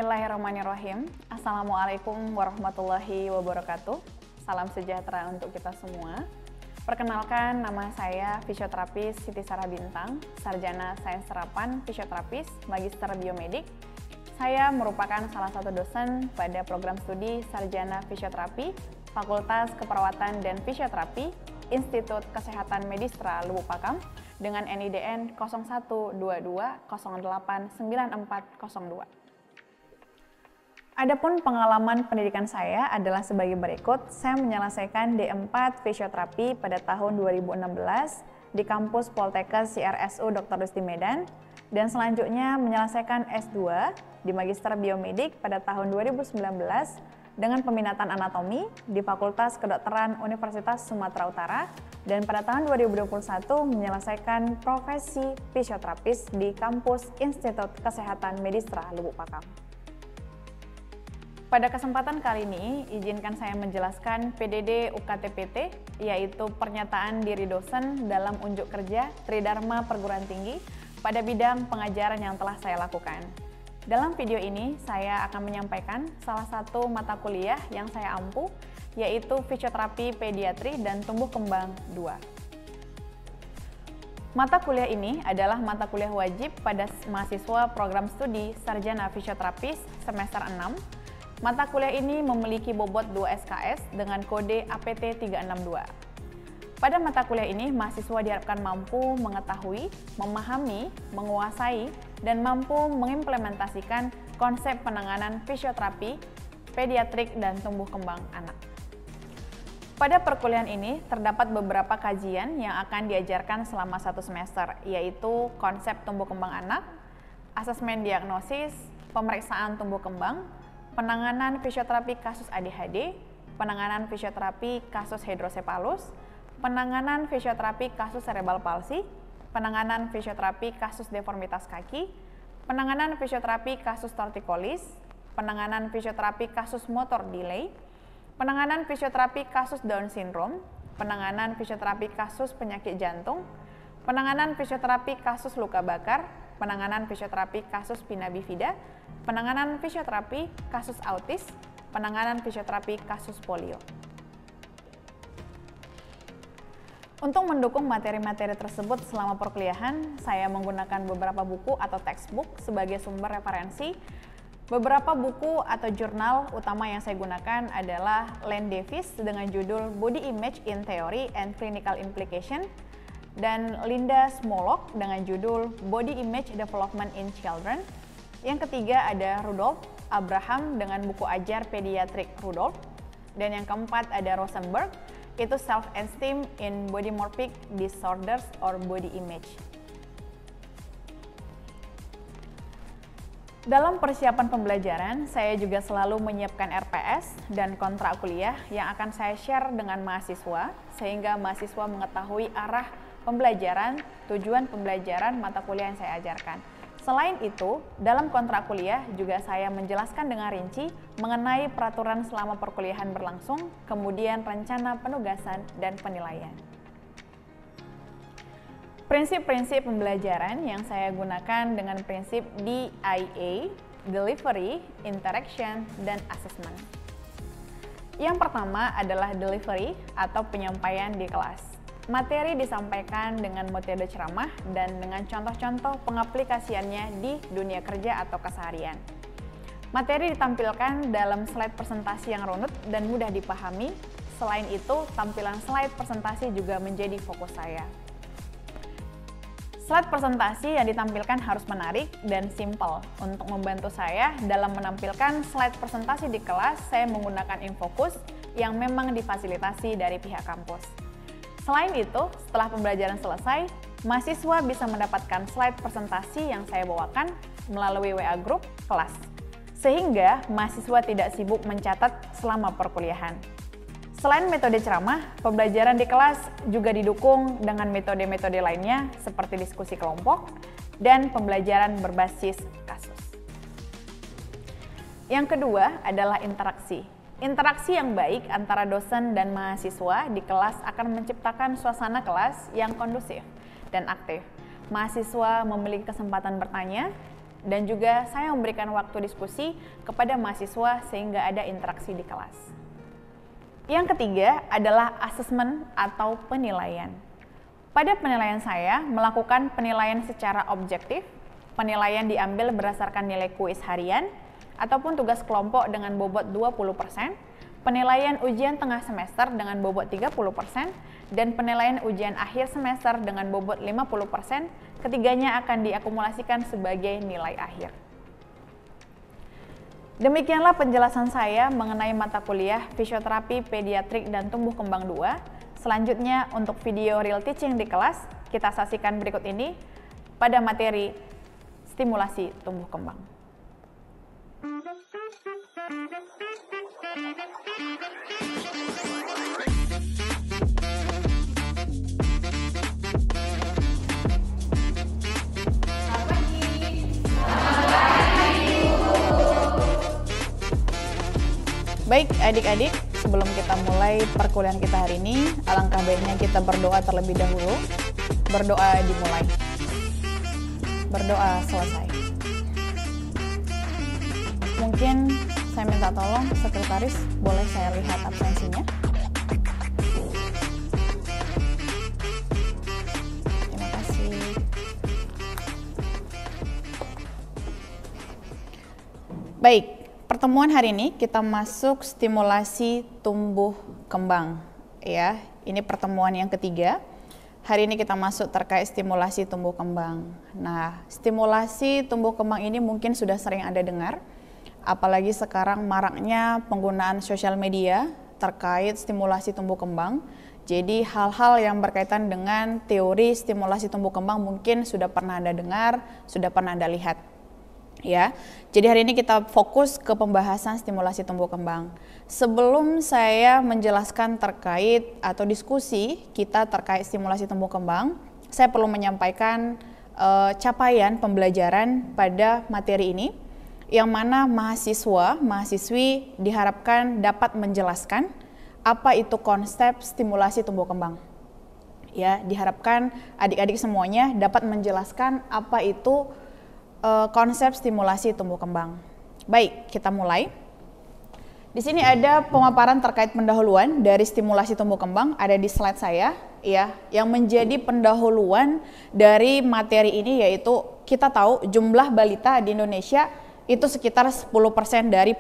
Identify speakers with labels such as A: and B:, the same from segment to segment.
A: Bismillahirrahmanirrahim. Assalamualaikum warahmatullahi wabarakatuh. Salam sejahtera untuk kita semua. Perkenalkan, nama saya fisioterapis Siti Sarah Bintang, Sarjana Sains Terapan Fisioterapis, Magister Biomedik. Saya merupakan salah satu dosen pada program studi Sarjana Fisioterapi, Fakultas Keperawatan dan Fisioterapi, Institut Kesehatan Medistra Lubuk Pakam, dengan NIDN 0122089402. Adapun pengalaman pendidikan saya adalah sebagai berikut. Saya menyelesaikan D4 Fisioterapi pada tahun 2016 di kampus Poltekkes CRSU Dr. Rusti Medan, dan selanjutnya menyelesaikan S2 di Magister Biomedik pada tahun 2019 dengan peminatan anatomi di Fakultas Kedokteran Universitas Sumatera Utara, dan pada tahun 2021 menyelesaikan profesi fisioterapis di kampus Institut Kesehatan Medistra Lubuk Pakam. Pada kesempatan kali ini, izinkan saya menjelaskan PDD UKT-PT, yaitu pernyataan diri dosen dalam unjuk kerja Tridharma Perguruan Tinggi pada bidang pengajaran yang telah saya lakukan. Dalam video ini, saya akan menyampaikan salah satu mata kuliah yang saya ampu, yaitu Fisioterapi Pediatri dan Tumbuh Kembang 2. Mata kuliah ini adalah mata kuliah wajib pada mahasiswa program studi Sarjana Fisioterapis semester 6. Mata kuliah ini memiliki bobot 2 SKS dengan kode APT 362. Pada mata kuliah ini, mahasiswa diharapkan mampu mengetahui, memahami, menguasai, dan mampu mengimplementasikan konsep penanganan fisioterapi, pediatrik, dan tumbuh kembang anak. Pada perkuliahan ini, terdapat beberapa kajian yang akan diajarkan selama 1 semester, yaitu konsep tumbuh kembang anak, asesmen diagnosis, pemeriksaan tumbuh kembang, penanganan fisioterapi kasus ADHD, penanganan fisioterapi kasus hidrosepalus, penanganan fisioterapi kasus cerebral palsy, penanganan fisioterapi kasus deformitas kaki, penanganan fisioterapi kasus tortikolis, penanganan fisioterapi kasus motor delay, penanganan fisioterapi kasus Down syndrome, penanganan fisioterapi kasus penyakit jantung, penanganan fisioterapi kasus luka bakar, penanganan fisioterapi kasus pinna bifida, penanganan fisioterapi kasus autis, penanganan fisioterapi kasus polio. Untuk mendukung materi-materi tersebut selama perkuliahan, saya menggunakan beberapa buku atau textbook sebagai sumber referensi. Beberapa buku atau jurnal utama yang saya gunakan adalah Len Davis dengan judul Body Image in Theory and Clinical Implication, dan Linda Smolok dengan judul Body Image Development in Children. Yang ketiga ada Rudolf Abraham dengan buku ajar pediatrik Rudolf, dan yang keempat ada Rosenberg, itu Self-Esteem in Bodymorphic Disorders or Body Image. Dalam persiapan pembelajaran, saya juga selalu menyiapkan RPS dan kontrak kuliah yang akan saya share dengan mahasiswa, sehingga mahasiswa mengetahui arah pembelajaran, tujuan pembelajaran mata kuliah yang saya ajarkan. Selain itu, dalam kontrak kuliah juga saya menjelaskan dengan rinci mengenai peraturan selama perkuliahan berlangsung, kemudian rencana penugasan dan penilaian. Prinsip-prinsip pembelajaran yang saya gunakan dengan prinsip DIA, Delivery, Interaction, dan Assessment. Yang pertama adalah delivery atau penyampaian di kelas. Materi disampaikan dengan metode ceramah dan dengan contoh-contoh pengaplikasiannya di dunia kerja atau keseharian. Materi ditampilkan dalam slide presentasi yang runut dan mudah dipahami. Selain itu, tampilan slide presentasi juga menjadi fokus saya. Slide presentasi yang ditampilkan harus menarik dan simple. Untuk membantu saya dalam menampilkan slide presentasi di kelas, saya menggunakan Infocus yang memang difasilitasi dari pihak kampus. Selain itu, setelah pembelajaran selesai, mahasiswa bisa mendapatkan slide presentasi yang saya bawakan melalui WA Group kelas, sehingga mahasiswa tidak sibuk mencatat selama perkuliahan. Selain metode ceramah, pembelajaran di kelas juga didukung dengan metode-metode lainnya seperti diskusi kelompok dan pembelajaran berbasis kasus. Yang kedua adalah interaksi. Interaksi yang baik antara dosen dan mahasiswa di kelas akan menciptakan suasana kelas yang kondusif dan aktif. Mahasiswa memiliki kesempatan bertanya, Dan juga saya memberikan waktu diskusi kepada mahasiswa sehingga ada interaksi di kelas. Yang ketiga adalah asesmen atau penilaian. Pada penilaian saya melakukan penilaian secara objektif. Penilaian diambil berdasarkan nilai kuis harian ataupun tugas kelompok dengan bobot 20%, penilaian ujian tengah semester dengan bobot 30%, dan penilaian ujian akhir semester dengan bobot 50%. Ketiganya akan diakumulasikan sebagai nilai akhir. Demikianlah penjelasan saya mengenai mata kuliah Fisioterapi Pediatrik dan Tumbuh Kembang 2. Selanjutnya untuk video real teaching di kelas, kita saksikan berikut ini pada materi stimulasi tumbuh kembang. Baik adik-adik, sebelum kita mulai perkuliahan kita hari ini, alangkah baiknya kita berdoa terlebih dahulu. Berdoa dimulai. Berdoa selesai. Mungkin saya minta tolong sekretaris, boleh saya lihat absensinya? Terima kasih. Baik. Pertemuan hari ini kita masuk stimulasi tumbuh kembang, ya. Ini pertemuan yang ketiga. Hari ini kita masuk terkait stimulasi tumbuh kembang. Nah, stimulasi tumbuh kembang ini mungkin sudah sering Anda dengar, apalagi sekarang maraknya penggunaan sosial media terkait stimulasi tumbuh kembang. Jadi hal-hal yang berkaitan dengan teori stimulasi tumbuh kembang mungkin sudah pernah Anda dengar, sudah pernah Anda lihat. Ya, jadi hari ini kita fokus ke pembahasan stimulasi tumbuh kembang. Sebelum saya menjelaskan terkait atau diskusi kita terkait stimulasi tumbuh kembang, saya perlu menyampaikan capaian pembelajaran pada materi ini, yang mana mahasiswi diharapkan dapat menjelaskan apa itu konsep stimulasi tumbuh kembang. Ya, diharapkan adik-adik semuanya dapat menjelaskan apa itu konsep stimulasi tumbuh kembang. Baik, kita mulai. Di sini ada pemaparan terkait pendahuluan dari stimulasi tumbuh kembang, ada di slide saya, ya. Yang menjadi pendahuluan dari materi ini yaitu kita tahu jumlah balita di Indonesia itu sekitar 10% dari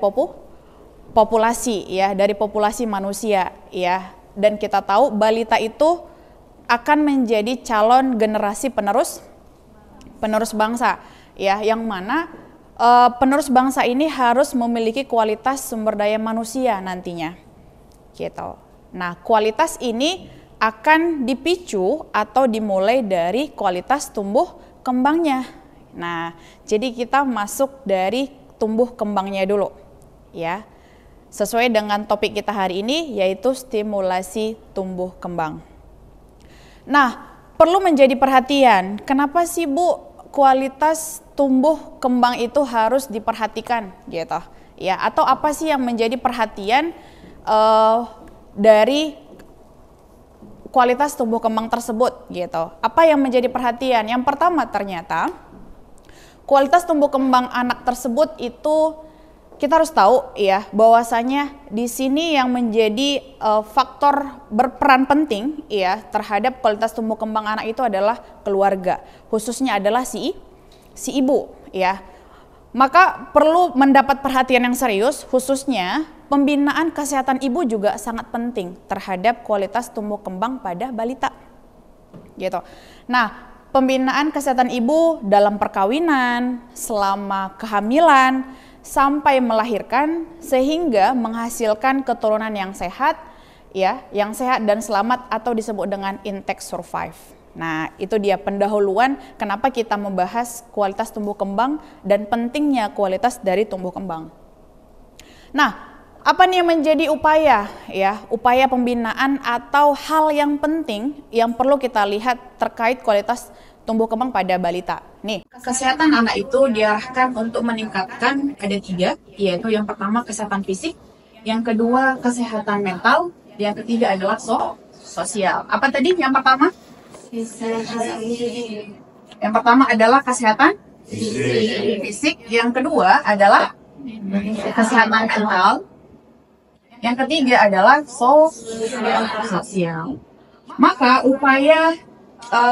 A: populasi, ya, dari populasi manusia, ya. Dan kita tahu balita itu akan menjadi calon generasi penerus bangsa. Ya, yang mana penerus bangsa ini harus memiliki kualitas sumber daya manusia nantinya, gitu. Nah, kualitas ini akan dipicu atau dimulai dari kualitas tumbuh kembangnya. Nah, jadi kita masuk dari tumbuh kembangnya dulu, ya. Sesuai dengan topik kita hari ini yaitu stimulasi tumbuh kembang. Nah, perlu menjadi perhatian, kenapa sih Bu kualitas tumbuh kembang itu harus diperhatikan, gitu ya? Atau apa sih yang menjadi perhatian dari kualitas tumbuh kembang tersebut, gitu? Apa yang menjadi perhatian? Yang pertama, ternyata kualitas tumbuh kembang anak tersebut itu kita harus tahu, ya, bahwasanya di sini yang menjadi faktor berperan penting, ya, terhadap kualitas tumbuh kembang anak itu adalah keluarga, khususnya adalah si ibu, ya. Maka perlu mendapat perhatian yang serius, khususnya pembinaan kesehatan ibu juga sangat penting terhadap kualitas tumbuh kembang pada balita, gitu. Nah, pembinaan kesehatan ibu dalam perkawinan, selama kehamilan, sampai melahirkan sehingga menghasilkan keturunan yang sehat, ya, yang sehat dan selamat atau disebut dengan intake survive. Nah, itu dia pendahuluan kenapa kita membahas kualitas tumbuh kembang dan pentingnya kualitas dari tumbuh kembang. Nah, apa nih yang menjadi upaya, ya, upaya pembinaan atau hal yang penting yang perlu kita lihat terkait kualitas tumbuh kembang pada balita. Nih, kesehatan anak itu diarahkan untuk meningkatkan ada 3, yaitu yang pertama kesehatan fisik, yang kedua kesehatan mental, yang ketiga adalah sosial. Apa tadi yang pertama? Yang pertama adalah kesehatan
B: fisik. Yang kedua adalah kesehatan mental. Yang ketiga adalah sosial. Maka upaya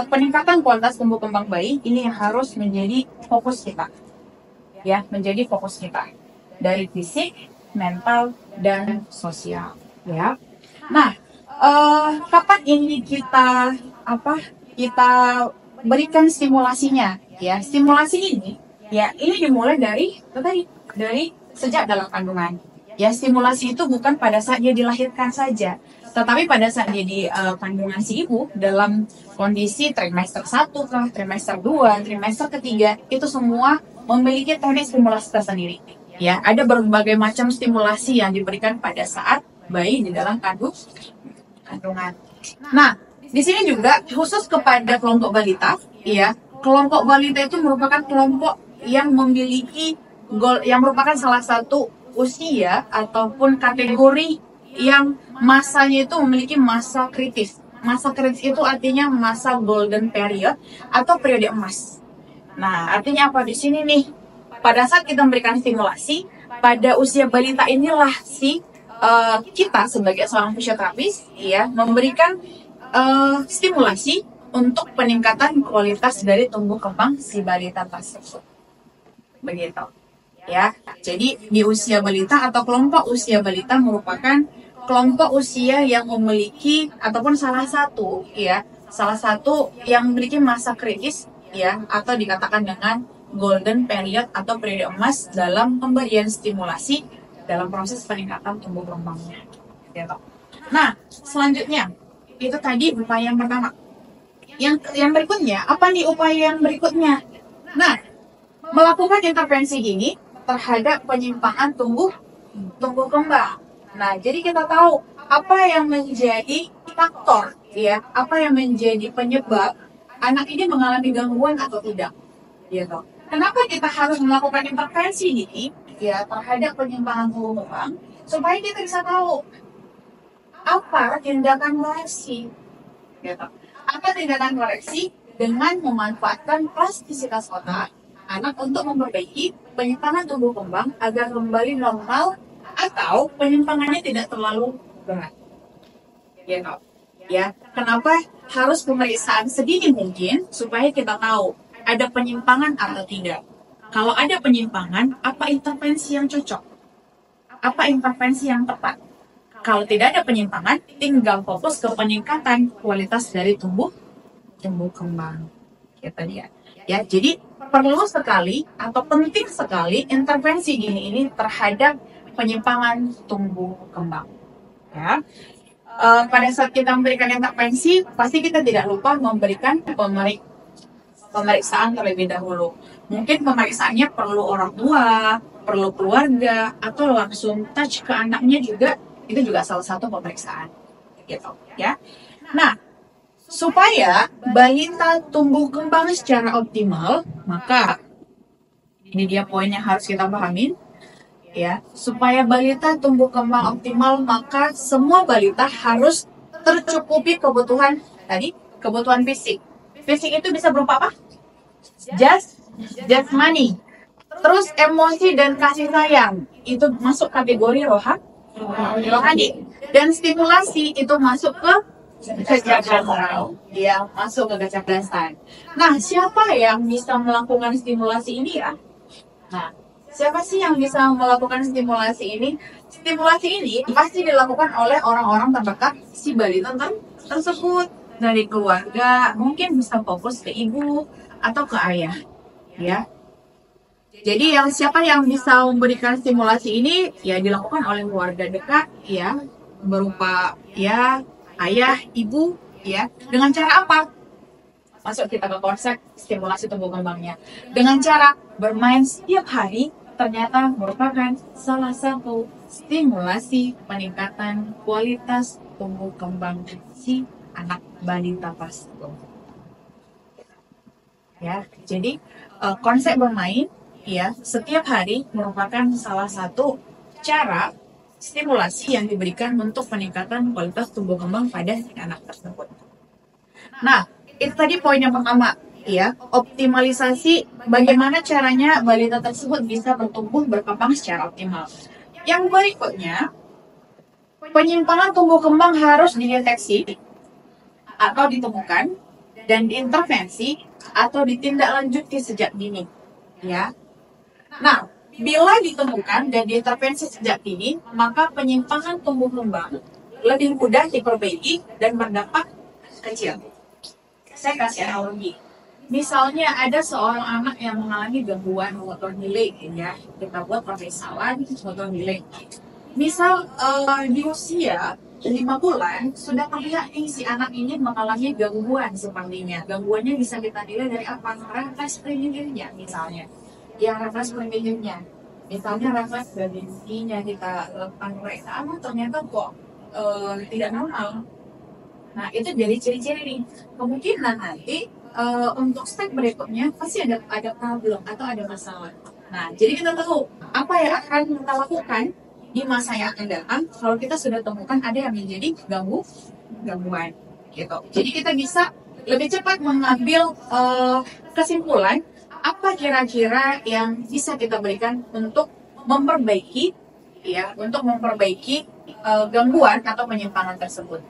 B: peningkatan kualitas tumbuh kembang bayi ini yang harus menjadi fokus kita, ya, menjadi fokus kita dari fisik, mental, dan sosial, ya. Nah, kapan ini kita berikan stimulasinya, ya? Stimulasi ini, ya, ini dimulai dari sejak dalam kandungan. Ya, stimulasi itu bukan pada saat dia dilahirkan saja, tetapi pada saat dia di kandungan si ibu dalam kondisi trimester 1, trimester 2, trimester ketiga, itu semua memiliki teknik stimulasi tersendiri. Ya, ada berbagai macam stimulasi yang diberikan pada saat bayi di dalam kandungan. Nah, di sini juga khusus kepada kelompok balita, ya. Kelompok balita itu merupakan kelompok yang memiliki yang merupakan salah satu usia ataupun kategori yang masanya itu memiliki masa kritis. Masa kritis itu artinya masa golden period atau periode emas. Nah, artinya apa di sini nih? Pada saat kita memberikan stimulasi, pada usia balita inilah kita sebagai seorang fisioterapis, ya, memberikan stimulasi untuk peningkatan kualitas dari tumbuh kembang si balita tersebut. Begitu. Ya, jadi di usia balita atau kelompok usia balita merupakan kelompok usia yang memiliki ataupun salah satu yang memiliki masa kritis, ya, atau dikatakan dengan golden period atau periode emas dalam pemberian stimulasi dalam proses peningkatan tumbuh kembangnya. Gitu. Nah, selanjutnya itu tadi upaya yang pertama. Yang berikutnya, apa nih upaya yang berikutnya? Nah, melakukan intervensi ini terhadap penyimpangan tumbuh kembang. Nah, jadi kita tahu apa yang menjadi faktor, ya, apa yang menjadi penyebab anak ini mengalami gangguan atau tidak, gitu. Kenapa kita harus melakukan intervensi ini, ya, terhadap penyimpangan tumbuh kembang, supaya kita bisa tahu apa tindakan koreksi, gitu. Apa tindakan koreksi dengan memanfaatkan plastisitas otak anak untuk memperbaiki penyimpangan tumbuh kembang agar kembali normal atau penyimpangannya tidak terlalu berat. Gitu. Ya, kenapa harus pemeriksaan sedini mungkin supaya kita tahu ada penyimpangan atau tidak. Kalau ada penyimpangan, apa intervensi yang cocok? Apa intervensi yang tepat? Kalau tidak ada penyimpangan, tinggal fokus ke peningkatan kualitas dari tumbuh kembang. Kita lihat. Ya, jadi perlu sekali atau penting sekali intervensi ini terhadap penyimpangan tumbuh kembang. Ya. Pada saat kita memberikan intervensi, pasti kita tidak lupa memberikan pemeriksaan terlebih dahulu. Mungkin pemeriksaannya perlu orang tua, perlu keluarga, atau langsung touch ke anaknya juga, itu juga salah satu pemeriksaan, gitu, ya. Nah, supaya balita tumbuh kembang secara optimal, maka ini dia poin yang harus kita pahamin, ya. Supaya balita tumbuh kembang optimal, maka semua balita harus tercukupi kebutuhan fisik. Fisik itu bisa berupa apa? Jasmani. Terus emosi dan kasih sayang itu masuk kategori rohani. Dan stimulasi itu masuk ke kecerdasan. Ya, masuk ke kecerdasan. Nah, siapa yang bisa melakukan stimulasi ini, ya? Nah, siapa sih yang bisa melakukan stimulasi ini? Stimulasi ini pasti dilakukan oleh orang-orang terdekat si balita tersebut. Dari keluarga, mungkin bisa fokus ke ibu atau ke ayah, ya. Jadi siapa yang bisa memberikan stimulasi ini, ya, dilakukan oleh keluarga dekat, ya, berupa, ya, ayah, ibu, ya. Dengan cara apa? Masuk kita ke konsep stimulasi tumbuh kembangnya. Dengan cara bermain setiap hari, ternyata merupakan salah satu stimulasi peningkatan kualitas tumbuh kembang si anak balita tersebut. Ya, jadi konsep bermain, ya, setiap hari merupakan salah satu cara stimulasi yang diberikan untuk peningkatan kualitas tumbuh kembang pada anak tersebut. Nah, itu tadi poin yang pertama, ya, optimalisasi bagaimana caranya balita tersebut bisa bertumbuh berkembang secara optimal. Yang berikutnya, penyimpangan tumbuh kembang harus dideteksi atau ditemukan dan diintervensi atau ditindaklanjuti sejak dini, ya. Nah, bila ditemukan dan diintervensi sejak dini, maka penyimpangan tumbuh kembang lebih mudah diperbaiki dan berdampak kecil. Saya kasih analogi. Misalnya ada seorang anak yang mengalami gangguan motor nilai, ya, kita buat permisalan motor nilai. Misal di usia 5 bulan sudah terlihat nih si anak ini mengalami gangguan sepertinya. Gangguannya bisa kita nilai dari apa? Refleks primitifnya misalnya. Yang refleks primitifnya. Misalnya refleks dari giginya kita lepas mereka, ternyata kok tidak normal. Nah, itu jadi ciri-ciri nih. Kemungkinan nanti untuk step berikutnya pasti ada problem atau ada masalah. Nah, jadi kita tahu apa yang akan kita lakukan di masa yang akan datang kalau kita sudah temukan ada yang menjadi gangguan gitu. Jadi kita bisa lebih cepat mengambil kesimpulan apa kira-kira yang bisa kita berikan untuk memperbaiki gangguan atau penyimpangan tersebut.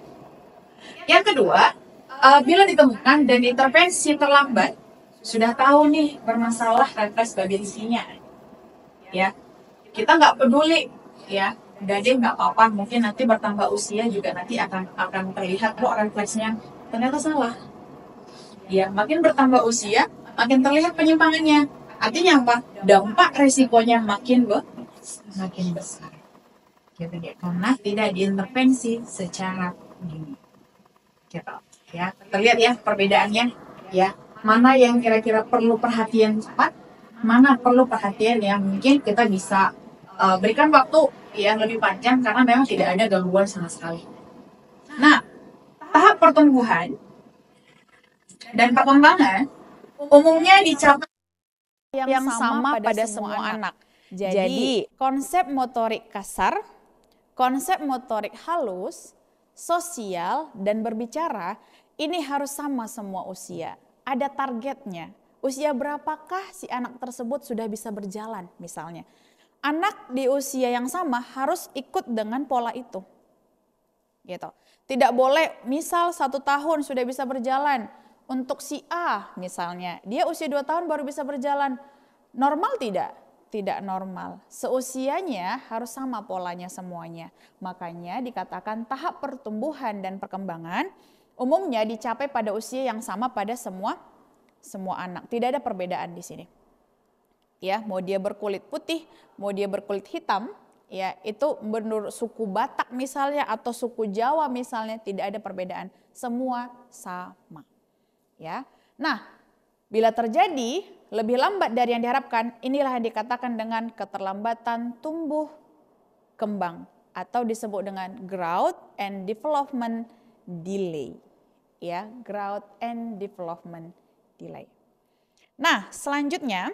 B: Yang kedua, bila ditemukan dan intervensi terlambat, sudah tahu nih bermasalah refleks babinsinya, ya, kita nggak peduli, ya, dede nggak apa-apa, mungkin nanti bertambah usia juga nanti akan terlihat kok refleksnya ternyata salah, ya, makin bertambah usia makin terlihat penyimpangannya. Artinya apa? Dampak resikonya makin besar, gitu ya, karena tidak diintervensi secara dini. Gitu, ya, terlihat ya perbedaannya, ya, mana yang kira-kira perlu perhatian cepat, mana perlu perhatian yang mungkin kita bisa berikan waktu yang lebih panjang karena memang tidak ada gangguan sama sekali. Nah, tahap pertumbuhan dan perkembangan umumnya dicapai
A: yang sama pada semua anak. Jadi, konsep motorik kasar, konsep motorik halus, sosial, dan berbicara ini harus sama semua usia. Ada targetnya. Usia berapakah si anak tersebut sudah bisa berjalan misalnya. Anak di usia yang sama harus ikut dengan pola itu. Gitu. Tidak boleh misal 1 tahun sudah bisa berjalan. Untuk si A misalnya, dia usia 2 tahun baru bisa berjalan. Normal tidak? Tidak normal. Seusianya harus sama polanya semuanya. Makanya dikatakan tahap pertumbuhan dan perkembangan umumnya dicapai pada usia yang sama pada semua anak. Tidak ada perbedaan di sini. Ya, mau dia berkulit putih, mau dia berkulit hitam, ya, itu menurut suku Batak misalnya atau suku Jawa misalnya tidak ada perbedaan. Semua sama. Ya. Nah, bila terjadi lebih lambat dari yang diharapkan, inilah yang dikatakan dengan keterlambatan tumbuh kembang atau disebut dengan growth and development delay. Ya, growth and development delay. Nah, selanjutnya,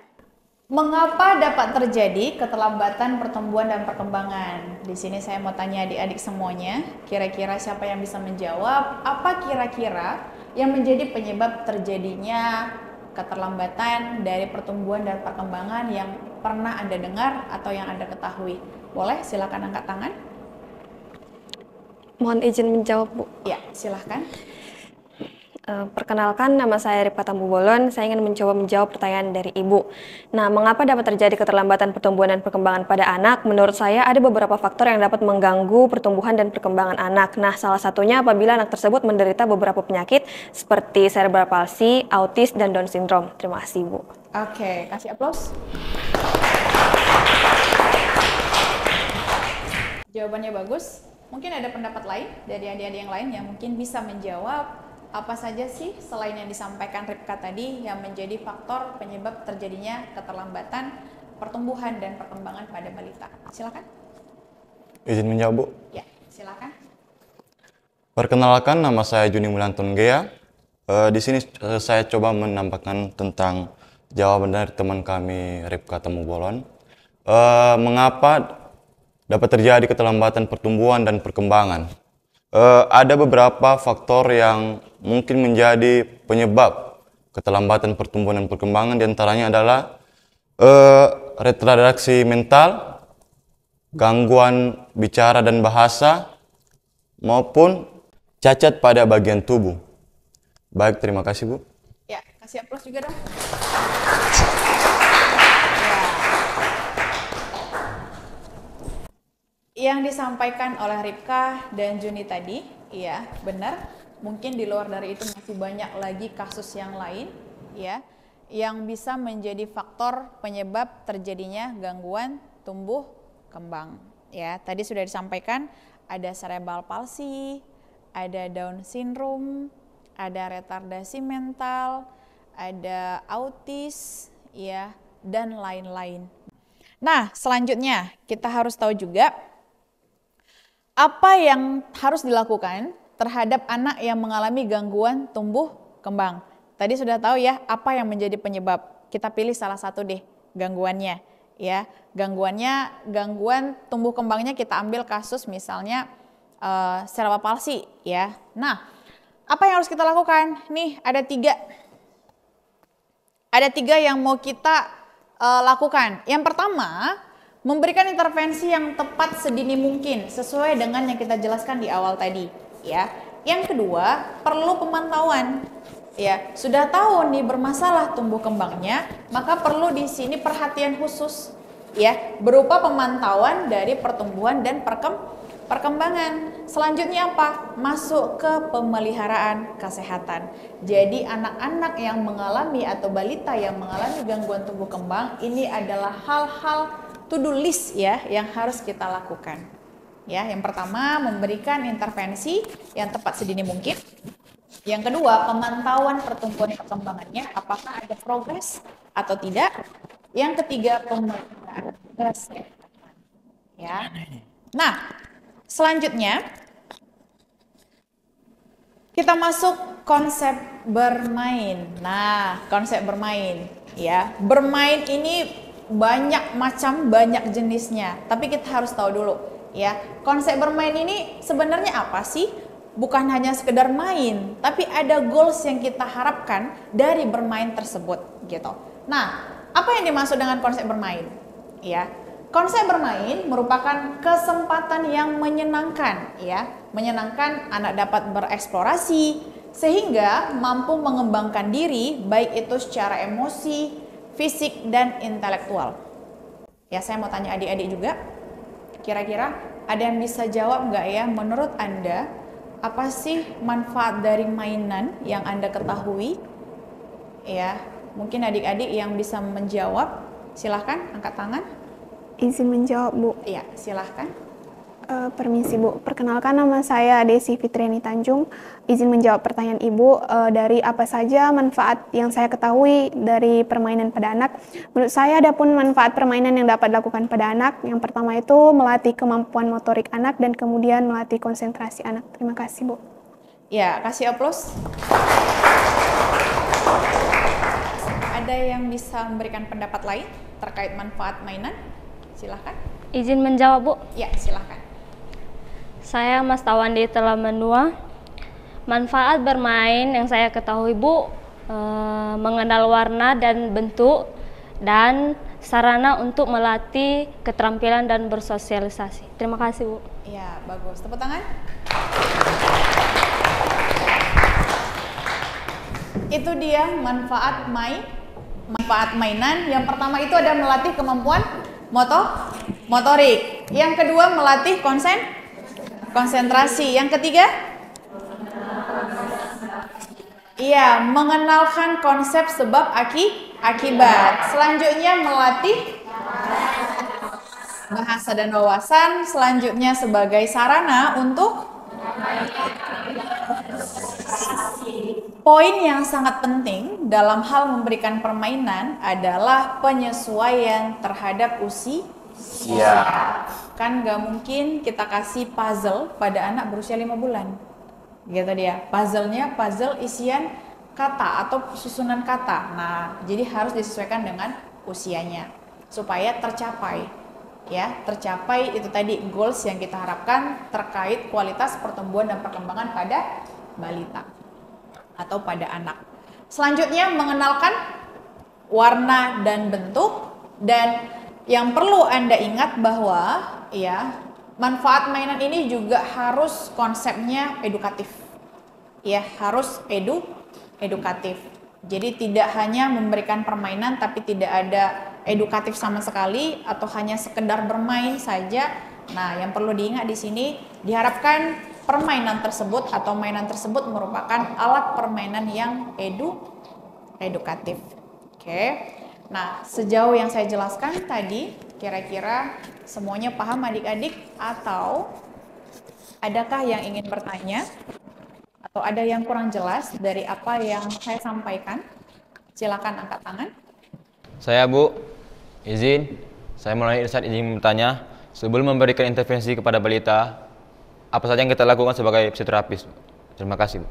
A: mengapa dapat terjadi keterlambatan pertumbuhan dan perkembangan? Di sini saya mau tanya adik-adik semuanya, kira-kira siapa yang bisa menjawab? Apa kira-kira yang menjadi penyebab terjadinya keterlambatan dari pertumbuhan dan perkembangan yang pernah Anda dengar atau yang Anda ketahui? Boleh, silakan angkat tangan.
C: Mohon izin menjawab, Bu.
A: Ya, silakan.
C: Perkenalkan, nama saya Ripka Tambu Bolon. Saya ingin mencoba menjawab pertanyaan dari Ibu. Nah, mengapa dapat terjadi keterlambatan pertumbuhan dan perkembangan pada anak? Menurut saya ada beberapa faktor yang dapat mengganggu pertumbuhan dan perkembangan anak. Nah, salah satunya apabila anak tersebut menderita beberapa penyakit seperti cerebral palsy, autis, dan Down syndrome. Terima kasih, Bu.
A: Oke, kasih aplaus. Jawabannya bagus. Mungkin ada pendapat lain dari adik-adik yang lain yang mungkin bisa menjawab apa saja sih selain yang disampaikan Ripka tadi yang menjadi faktor penyebab terjadinya keterlambatan pertumbuhan dan perkembangan pada balita. Silakan.
D: Izin menjawab, Bu.
A: Ya, silakan.
D: Perkenalkan, nama saya Juni Mulanton Gea. Di sini saya coba menambahkan tentang jawaban dari teman kami Ripka Tambu Bolon. Mengapa dapat terjadi keterlambatan pertumbuhan dan perkembangan? Ada beberapa faktor yang mungkin menjadi penyebab keterlambatan pertumbuhan dan perkembangan diantaranya adalah retardaksi mental, gangguan bicara dan bahasa, maupun cacat pada bagian tubuh. Baik, terima kasih Bu.
A: Ya, kasih aplaus juga dong. Yang disampaikan oleh Ripka dan Juni tadi, iya benar. Mungkin di luar dari itu masih banyak lagi kasus yang lain, ya, yang bisa menjadi faktor penyebab terjadinya gangguan tumbuh kembang. Ya, tadi sudah disampaikan ada cerebral palsy, ada Down syndrome, ada retardasi mental, ada autis, ya, dan lain-lain. Nah, selanjutnya kita harus tahu juga apa yang harus dilakukan terhadap anak yang mengalami gangguan tumbuh kembang. Tadi sudah tahu ya apa yang menjadi penyebab. Kita pilih salah satu deh gangguannya, ya. Gangguan tumbuh kembangnya kita ambil kasus misalnya cerebral palsy, ya. Nah, apa yang harus kita lakukan? Nih ada tiga yang mau kita lakukan. Yang pertama, memberikan intervensi yang tepat sedini mungkin sesuai dengan yang kita jelaskan di awal tadi, ya. Yang kedua, perlu pemantauan. Ya, sudah tahu nih bermasalah tumbuh kembangnya, maka perlu di sini perhatian khusus, ya, berupa pemantauan dari pertumbuhan dan perkembangan. Selanjutnya apa? Masuk ke pemeliharaan kesehatan. Jadi anak-anak yang mengalami atau balita yang mengalami gangguan tumbuh kembang ini adalah hal-hal to-do list ya yang harus kita lakukan. Ya, yang pertama memberikan intervensi yang tepat sedini mungkin. Yang kedua, pemantauan pertumbuhan perkembangannya apakah ada progres atau tidak. Yang ketiga, pemeliharaan kesehatan. Ya. Nah, selanjutnya kita masuk konsep bermain. Nah, konsep bermain ya. Bermain ini banyak macam, banyak jenisnya. Tapi kita harus tahu dulu ya, konsep bermain ini sebenarnya apa sih? Bukan hanya sekedar main, tapi ada goals yang kita harapkan dari bermain tersebut gitu. Nah, apa yang dimaksud dengan konsep bermain? Ya, konsep bermain merupakan kesempatan yang menyenangkan ya. Menyenangkan anak dapat bereksplorasi sehingga mampu mengembangkan diri baik itu secara emosi, fisik dan intelektual. Ya, saya mau tanya adik-adik juga, kira-kira ada yang bisa jawab nggak ya, menurut Anda apa sih manfaat dari mainan yang Anda ketahui? Ya, mungkin adik-adik yang bisa menjawab, silahkan angkat tangan.
E: Izin menjawab, Bu.
A: Iya, silahkan.
E: Permisi, Bu. Perkenalkan, nama saya Desi Fitriani Tanjung. Izin menjawab pertanyaan Ibu, dari apa saja manfaat yang saya ketahui dari permainan pada anak. Menurut saya ada pun manfaat permainan yang dapat dilakukan pada anak. Yang pertama itu melatih kemampuan motorik anak dan kemudian melatih konsentrasi anak. Terima kasih, Bu.
A: Ya, kasih aplaus. Ada yang bisa memberikan pendapat lain terkait manfaat mainan? Silahkan.
F: Izin menjawab, Bu.
A: Ya, silahkan.
F: Saya Mas Tawandi Telaman 2. Manfaat bermain yang saya ketahui, Bu, mengenal warna dan bentuk dan sarana untuk melatih keterampilan dan bersosialisasi. Terima kasih, Bu.
A: Ya, bagus. Tepuk tangan. Itu dia manfaat mainan. Yang pertama itu ada melatih kemampuan motorik. Yang kedua melatih konsentrasi. Yang ketiga? Iya, mengenalkan konsep sebab akibat. Selanjutnya melatih bahasa dan wawasan. Selanjutnya sebagai sarana untuk poin yang sangat penting dalam hal memberikan permainan adalah penyesuaian terhadap usia. Kan gak mungkin kita kasih puzzle pada anak berusia 5 bulan. Gitu dia. Puzzle-nya puzzle isian kata atau susunan kata. Nah, jadi harus disesuaikan dengan usianya supaya tercapai. Ya, tercapai itu tadi goals yang kita harapkan terkait kualitas pertumbuhan dan perkembangan pada balita atau pada anak. Selanjutnya mengenalkan warna dan bentuk, dan yang perlu Anda ingat bahwa ya, manfaat mainan ini juga harus konsepnya edukatif. Ya, harus edukatif. Jadi tidak hanya memberikan permainan tapi tidak ada edukatif sama sekali atau hanya sekedar bermain saja. Nah, yang perlu diingat di sini diharapkan permainan tersebut atau mainan tersebut merupakan alat permainan yang edukatif. Oke. Nah, sejauh yang saya jelaskan tadi, kira-kira semuanya paham adik-adik atau adakah yang ingin bertanya? Atau ada yang kurang jelas dari apa yang saya sampaikan? Silakan angkat tangan.
G: Saya Bu, izin. Saya mulai Irsyad izin bertanya. Sebelum memberikan intervensi kepada balita, apa saja yang kita lakukan sebagai fisioterapis? Terima kasih Bu.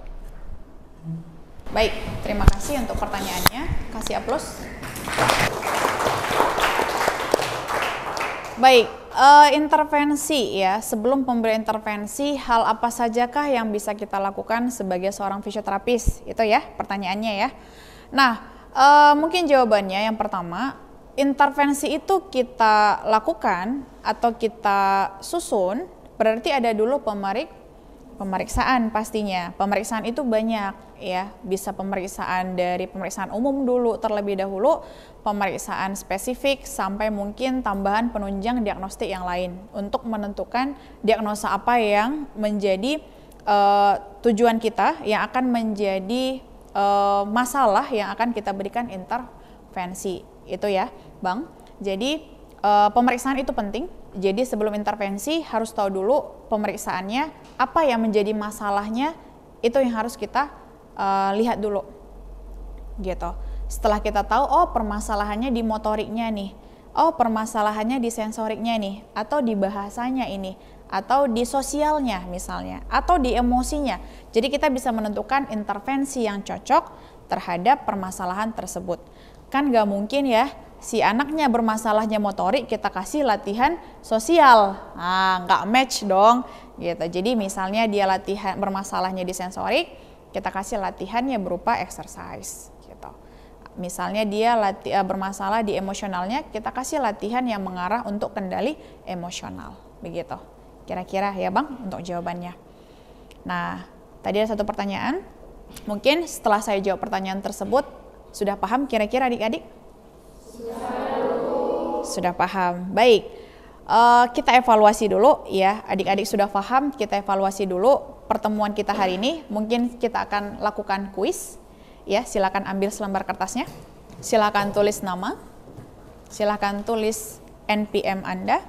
A: Baik, terima kasih untuk pertanyaannya. Kasih aplaus. Baik, intervensi ya. Sebelum pemberian intervensi, hal apa sajakah yang bisa kita lakukan sebagai seorang fisioterapis? Itu ya pertanyaannya ya. Nah, mungkin jawabannya yang pertama, intervensi itu kita lakukan atau kita susun berarti ada dulu pemeriksaan pastinya. Pemeriksaan itu banyak ya, bisa pemeriksaan dari pemeriksaan umum dulu terlebih dahulu, pemeriksaan spesifik sampai mungkin tambahan penunjang diagnostik yang lain untuk menentukan diagnosa apa yang menjadi tujuan kita, yang akan menjadi masalah yang akan kita berikan intervensi. Itu ya, Bang. Jadi pemeriksaan itu penting. Jadi sebelum intervensi harus tahu dulu pemeriksaannya apa yang menjadi masalahnya, itu yang harus kita lihat dulu gitu. Setelah kita tahu, oh permasalahannya di motoriknya nih, oh permasalahannya di sensoriknya nih, atau di bahasanya ini, atau di sosialnya misalnya, atau di emosinya. Jadi kita bisa menentukan intervensi yang cocok terhadap permasalahan tersebut. Kan gak mungkin ya si anaknya bermasalahnya motorik kita kasih latihan sosial, nah nggak match dong gitu. Jadi misalnya dia latihan bermasalahnya di sensorik, kita kasih latihannya berupa exercise gitu. Misalnya dia bermasalah di emosionalnya, kita kasih latihan yang mengarah untuk kendali emosional, begitu kira-kira ya Bang untuk jawabannya. Nah, tadi ada satu pertanyaan, mungkin setelah saya jawab pertanyaan tersebut sudah paham kira-kira adik-adik? Sudah paham. Baik, kita evaluasi dulu ya. Adik-adik sudah paham, kita evaluasi dulu pertemuan kita hari ini. Mungkin kita akan lakukan kuis. Ya, silakan ambil selembar kertasnya. Silakan tulis nama. Silakan tulis NPM Anda.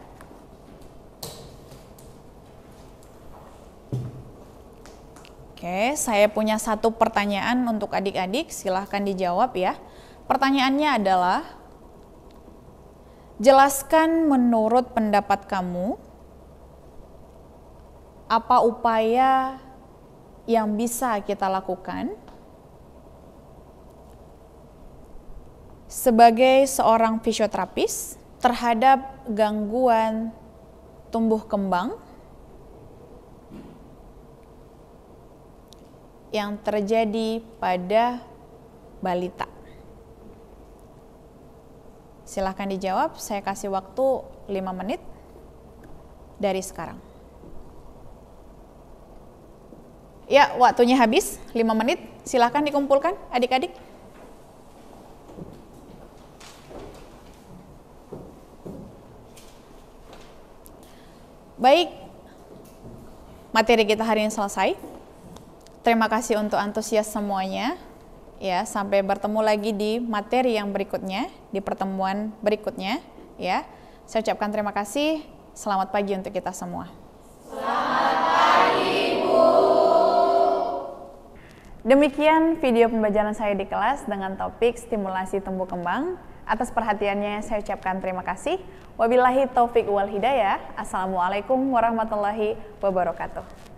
A: Oke, saya punya satu pertanyaan untuk adik-adik. Silakan dijawab ya. Pertanyaannya adalah, jelaskan menurut pendapat kamu, apa upaya yang bisa kita lakukan sebagai seorang fisioterapis terhadap gangguan tumbuh kembang yang terjadi pada balita. Silahkan dijawab, saya kasih waktu 5 menit dari sekarang. Ya, waktunya habis, 5 menit. Silahkan dikumpulkan adik-adik. Baik, materi kita hari ini selesai. Terima kasih untuk antusias semuanya. Ya, sampai bertemu lagi di materi yang berikutnya, di pertemuan berikutnya ya. Saya ucapkan terima kasih. Selamat pagi untuk kita semua. Selamat pagi, Bu. Demikian video pembelajaran saya di kelas dengan topik stimulasi tumbuh kembang. Atas perhatiannya saya ucapkan terima kasih. Wabillahi taufik wal hidayah. Assalamualaikum warahmatullahi wabarakatuh.